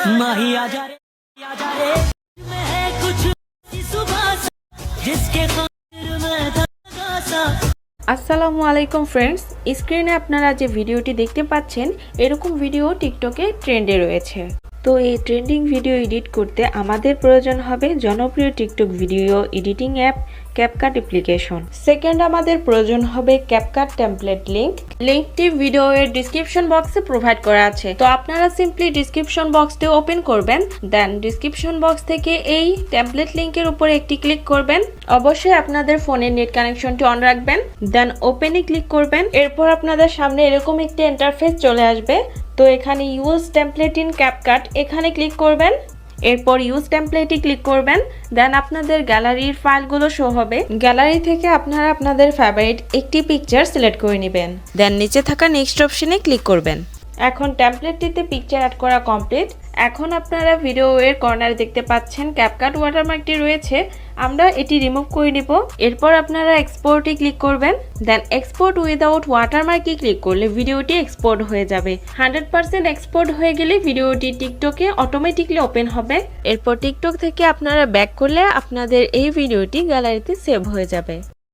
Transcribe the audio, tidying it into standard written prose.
माही आजा रे में है कुछ सुबह जिसके खातिर मैं थका सा। আসসালামু আলাইকুম ফ্রেন্ডস, স্ক্রিনে আপনারা যে ভিডিওটি দেখতে পাচ্ছেন এরকম ভিডিও টিকটকে ট্রেন্ডে রয়েছে। তো এই ট্রেন্ডিং ভিডিও এডিট করতে আমাদের প্রয়োজন হবে জনপ্রিয় TikTok video editing app CapCut application. Second আমাদের প্রয়োজন হবে ক্যাপকাট টেমপ্লেট লিঙ্কটি ভিডিওর ডিসক্রিপশন বক্সে প্রোভাইড করা আছে। তো আপনারা সিম্পলি ডিসক্রিপশন বক্সটি ওপেন করবেন, দেন ডিসক্রিপশন বক্স থেকে এই টেমপ্লেট লিঙ্কের উপরে একটি ক্লিক করবেন। অবশ্যই আপনাদের ফোনের নেট কানেকশনটি অন রাখবেন, দেন ওপেনে ক্লিক করবেন। এরপর আপনাদের সামনে এরকম একটি ইন্টারফেস চলে আসবে। তো এখানে ইউজ টেমপ্লেট ইন ক্যাপকাট এখানে ক্লিক করবেন। এরপর ইউজ টেমপ্লেটে ক্লিক করবেন, দেন আপনাদের গ্যালারির ফাইলগুলো শো হবে। গ্যালারি থেকে আপনারা আপনাদের ফেভারিট একটি পিকচার সিলেক্ট করে নেবেন, দেন নিচে থাকা নেক্সট অপশনে ক্লিক করবেন। এখন টেমপ্লেটটিতে পিকচার অ্যাড করা কমপ্লিট। এখন আপনারা ভিডিওর কর্নারে দেখতে পাচ্ছেন ক্যাপকাট ওয়াটারমার্কটি রয়েছে, আমরা এটি রিমুভ করে নিব। এরপর আপনারা এক্সপোর্টে ক্লিক করবেন, দেন এক্সপোর্ট উইদাউট ওয়াটারমার্কে ক্লিক করলে ভিডিওটি এক্সপোর্ট হয়ে যাবে। 100% এক্সপোর্ট হয়ে গেলে ভিডিওটি টিকটকে অটোমেটিকলি ওপেন হবে। এরপর টিকটক থেকে আপনারা ব্যাক করলে আপনাদের এই ভিডিওটি গ্যালারিতে সেভ হয়ে যাবে।